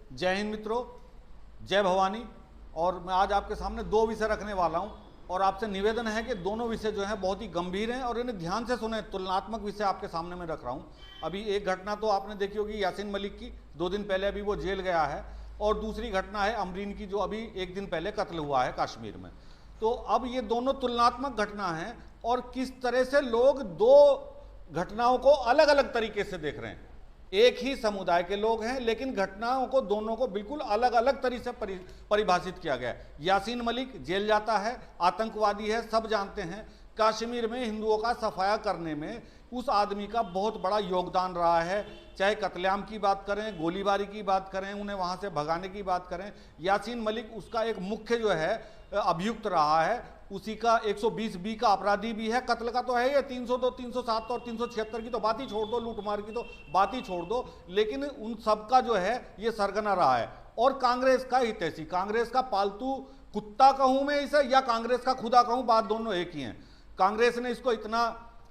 जय हिंद मित्रों, जय भवानी। और मैं आज आपके सामने दो विषय रखने वाला हूं और आपसे निवेदन है कि दोनों विषय जो हैं बहुत ही गंभीर हैं और इन्हें ध्यान से सुने। तुलनात्मक विषय आपके सामने मैं रख रहा हूं। अभी एक घटना तो आपने देखी होगी यासीन मलिक की, 2 दिन पहले अभी वो जेल गया है, और दूसरी घटना है अमरीन की जो अभी 1 दिन पहले कत्ल हुआ है कश्मीर में। तो अब ये दोनों तुलनात्मक घटना है और किस तरह से लोग दो घटनाओं को अलग अलग तरीके से देख रहे हैं। एक ही समुदाय के लोग हैं लेकिन घटनाओं को दोनों को बिल्कुल अलग अलग तरीके से परिभाषित किया गया है। यासीन मलिक जेल जाता है, आतंकवादी है, सब जानते हैं। कश्मीर में हिंदुओं का सफाया करने में उस आदमी का बहुत बड़ा योगदान रहा है। चाहे कत्लेआम की बात करें, गोलीबारी की बात करें, उन्हें वहां से भगाने की बात करें, यासीन मलिक उसका एक मुख्य जो है अभियुक्त रहा है। उसी का 120B का अपराधी भी है। कत्ल का तो है ये 302, 307 और 376 की तो बात ही छोड़ दो, लूटमार की तो बात ही छोड़ दो, लेकिन उन सबका जो है ये सरगना रहा है। और कांग्रेस का हितैषी, कांग्रेस का पालतू कुत्ता कहूं मैं इसे या कांग्रेस का खुदा कहूं, बात दोनों एक ही है। कांग्रेस ने इसको इतना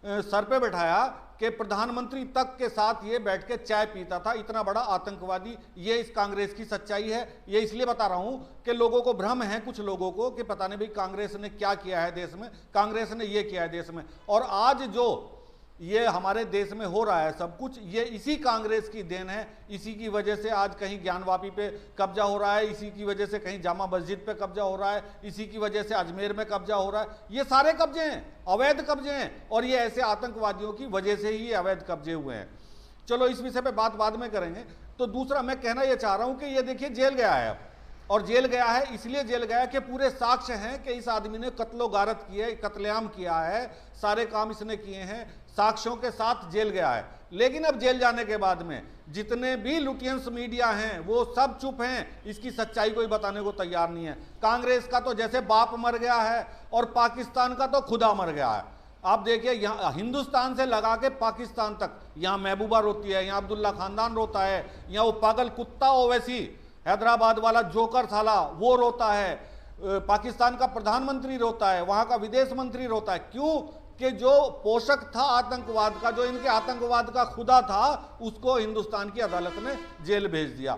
सर पे बैठाया कि प्रधानमंत्री तक के साथ ये बैठ के चाय पीता था, इतना बड़ा आतंकवादी। ये इस कांग्रेस की सच्चाई है। ये इसलिए बता रहा हूं कि लोगों को भ्रम है, कुछ लोगों को, कि पता नहीं भाई कांग्रेस ने क्या किया है देश में, कांग्रेस ने ये किया है देश में। और आज जो ये हमारे देश में हो रहा है सब कुछ, ये इसी कांग्रेस की देन है। इसी की वजह से आज कहीं ज्ञानवापी पे कब्जा हो रहा है, इसी की वजह से कहीं जामा मस्जिद पे कब्जा हो रहा है, इसी की वजह से अजमेर में कब्जा हो रहा है। ये सारे कब्जे हैं, अवैध कब्जे हैं, और ये ऐसे आतंकवादियों की वजह से ही अवैध कब्जे हुए हैं। चलो इस विषय पे बात बाद में करेंगे। तो दूसरा मैं कहना यह चाह रहा हूं कि ये देखिए जेल गया है, और जेल गया है इसलिए जेल गया कि पूरे साक्ष्य हैं कि इस आदमी ने कत्लो गारत किया है, कत्लेआम किया है, सारे काम इसने किए हैं, साक्ष्यों के साथ जेल गया है। लेकिन अब जेल जाने के बाद में जितने भी लुटियंस मीडिया हैं वो सब चुप हैं, इसकी सच्चाई कोई बताने को तैयार नहीं है। कांग्रेस का तो जैसे बाप मर गया है और पाकिस्तान का तो खुदा मर गया है। आप देखिए यहाँ हिंदुस्तान से लगा के पाकिस्तान तक, यहाँ महबूबा रोती है, यहाँ अब्दुल्ला खानदान रोता है, यहाँ वो पागल कुत्ता ओवैसी हैदराबाद वाला जोकर साला वो रोता है, पाकिस्तान का प्रधानमंत्री रोता है, वहां का विदेश मंत्री रोता है। क्यों? कि जो पोषक था आतंकवाद का, जो इनके आतंकवाद का खुदा था, उसको हिंदुस्तान की अदालत ने जेल भेज दिया।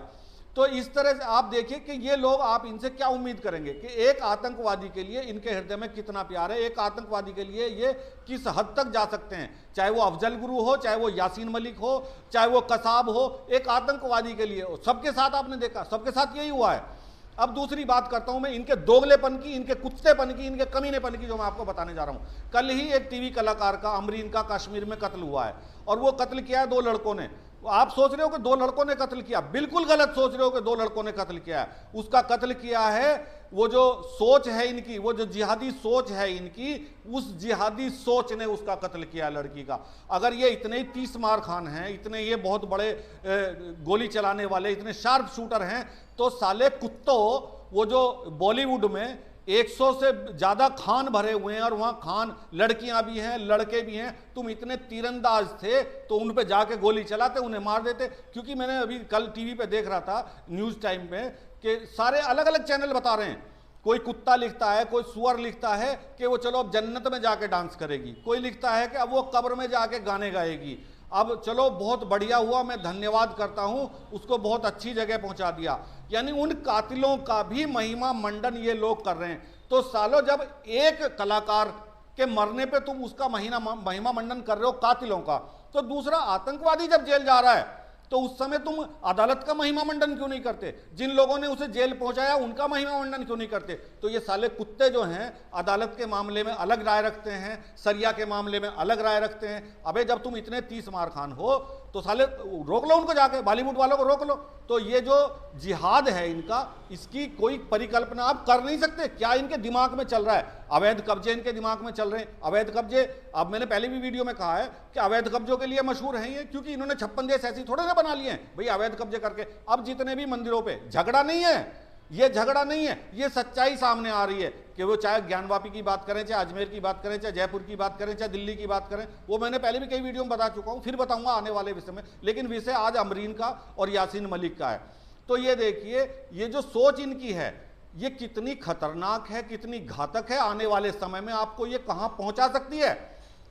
तो इस तरह से आप देखिए कि ये लोग, आप इनसे क्या उम्मीद करेंगे कि एक आतंकवादी के लिए इनके हृदय में कितना प्यार है, एक आतंकवादी के लिए ये किस हद तक जा सकते हैं। चाहे वो अफजल गुरु हो, चाहे वो यासीन मलिक हो, चाहे वो कसाब हो, एक आतंकवादी के लिए सबके साथ आपने देखा, सबके साथ यही हुआ है। अब दूसरी बात करता हूं मैं इनके दोगलेपन की, इनके कुत्तेपन की, इनके कमीनेपन की, जो मैं आपको बताने जा रहा हूं। कल ही एक टीवी कलाकार का, अमरीन का, कश्मीर में कत्ल हुआ है, और वो कत्ल किया है 2 लड़कों ने। आप सोच रहे हो कि 2 लड़कों ने कत्ल किया, बिल्कुल गलत सोच रहे हो कि 2 लड़कों ने कत्ल किया है। उसका कत्ल किया है वो जो सोच है इनकी, वो जो जिहादी सोच है इनकी, उस जिहादी सोच ने उसका कत्ल किया लड़की का। अगर ये इतने ही 30 मार खान हैं, इतने ये बहुत बड़े गोली चलाने वाले, इतने शार्प शूटर हैं, तो साले कुत्तों, वो जो बॉलीवुड में 100 से ज्यादा खान भरे हुए हैं और वहां खान लड़कियां भी हैं, लड़के भी हैं, तुम इतने तीरंदाज थे तो उन पे जाके गोली चलाते, उन्हें मार देते। क्योंकि मैंने अभी कल टीवी पे देख रहा था न्यूज टाइम में कि सारे अलग अलग चैनल बता रहे हैं, कोई कुत्ता लिखता है, कोई सुअर लिखता है कि वो चलो अब जन्नत में जाके डांस करेगी, कोई लिखता है कि अब वो कब्र में जाके गाने गाएगी। अब चलो बहुत बढ़िया हुआ, मैं धन्यवाद करता हूं, उसको बहुत अच्छी जगह पहुंचा दिया। यानी उन कातिलों का भी महिमा मंडन ये लोग कर रहे हैं। तो सालों, जब एक कलाकार के मरने पे तुम उसका महिमा मंडन कर रहे हो कातिलों का, तो दूसरा आतंकवादी जब जेल जा रहा है तो उस समय तुम अदालत का महिमा मंडन क्यों नहीं करते? जिन लोगों ने उसे जेल पहुंचाया उनका महिमा मंडन क्यों नहीं करते? तो ये साले कुत्ते जो हैं अदालत के मामले में अलग राय रखते हैं, सरिया के मामले में अलग राय रखते हैं। अबे जब तुम इतने 30 मार खान हो तो साले रोक लो उनको, जाके बॉलीवुड वालों को रोक लो। तो ये जो जिहाद है इनका, इसकी कोई परिकल्पना आप कर नहीं सकते। क्या इनके दिमाग में चल रहा है? अवैध कब्जे इनके दिमाग में चल रहे हैं। अवैध कब्जे, अब मैंने पहले भी वीडियो में कहा है कि अवैध कब्जों के लिए मशहूर हैं ये, क्योंकि इन्होंने 56 देश ऐसी थोड़े ना बना लिए हैं भाई अवैध कब्जे करके। अब जितने भी मंदिरों पे झगड़ा नहीं है, ये झगड़ा नहीं है, ये सच्चाई सामने आ रही है कि वो चाहे ज्ञानवापी की बात करें, चाहे अजमेर की बात करें, चाहे जयपुर की बात करें, चाहे दिल्ली की बात करें, वो मैंने पहले भी कई वीडियो में बता चुका हूं, फिर बताऊंगा आने वाले विषय में। लेकिन विषय आज अमरीन का और यासीन मलिक का है। तो ये देखिए, ये जो सोच इनकी है ये कितनी खतरनाक है, कितनी घातक है, आने वाले समय में आपको ये कहां पहुंचा सकती है।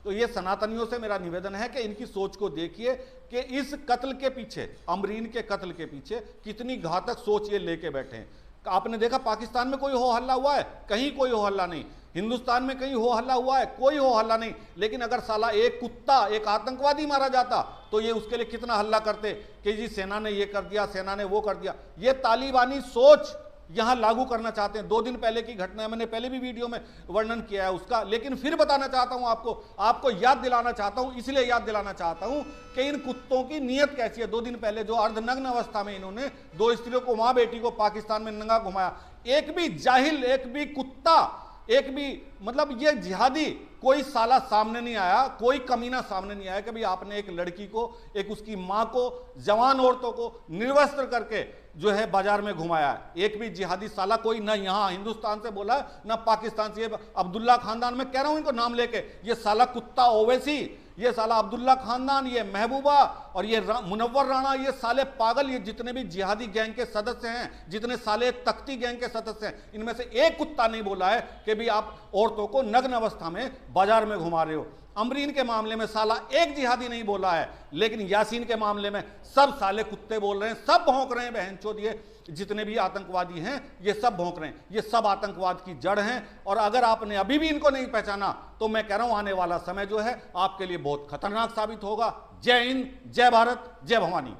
तो ये सनातनियों से मेरा निवेदन है कि इनकी सोच को देखिए कि इस कत्ल के पीछे, अमरीन के कत्ल के पीछे कितनी घातक सोच ये लेके बैठे हैं। आपने देखा पाकिस्तान में कोई हो हल्ला हुआ है? कहीं कोई हो हल्ला नहीं। हिंदुस्तान में कहीं हो हल्ला हुआ है? कोई हो हल्ला नहीं। लेकिन अगर साला एक कुत्ता, एक आतंकवादी मारा जाता तो ये उसके लिए कितना हल्ला करते कि जी सेना ने ये कर दिया, सेना ने वो कर दिया। ये तालिबानी सोच यहां लागू करना चाहते हैं। 2 दिन पहले की घटना है, मैंने पहले भी वीडियो में वर्णन किया है उसका, लेकिन फिर बताना चाहता हूं आपको याद दिलाना चाहता हूं, इसलिए याद दिलाना चाहता हूं कि इन कुत्तों की नीयत कैसी है। 2 दिन पहले जो अर्धनग्न अवस्था में इन्होंने 2 स्त्रियों को, मां बेटी को पाकिस्तान में नंगा घुमाया, एक भी जाहिल, एक भी कुत्ता, एक भी मतलब ये जिहादी कोई साला सामने नहीं आया, कोई कमीना सामने नहीं आया कि भाई आपने एक लड़की को, एक उसकी मां को, जवान औरतों को निर्वस्त्र करके जो है बाजार में घुमाया है। एक भी जिहादी साला कोई ना यहां हिंदुस्तान से बोला ना पाकिस्तान से। अब्दुल्ला खानदान में कह रहा हूं इनको नाम लेके, ये साला कुत्ता ओवैसी, ये साला अब्दुल्ला खानदान, ये महबूबा और ये मुनव्वर राणा, ये साले पागल, ये जितने भी जिहादी गैंग के सदस्य हैं, जितने साले तख्ती गैंग के सदस्य हैं, इनमें से एक कुत्ता नहीं बोला है कि भी आप औरतों को नग्न अवस्था में बाजार में घुमा रहे हो। अमरीन के मामले में साला एक जिहादी नहीं बोला है, लेकिन यासीन के मामले में सब साले कुत्ते बोल रहे हैं, सब भौंक रहे हैं। बहनचोद ये जितने भी आतंकवादी हैं ये सब भौंक रहे हैं, ये सब आतंकवाद की जड़ हैं। और अगर आपने अभी भी इनको नहीं पहचाना तो मैं कह रहा हूं आने वाला समय जो है आपके लिए बहुत खतरनाक साबित होगा। जय हिंद, जय भारत, जय भवानी।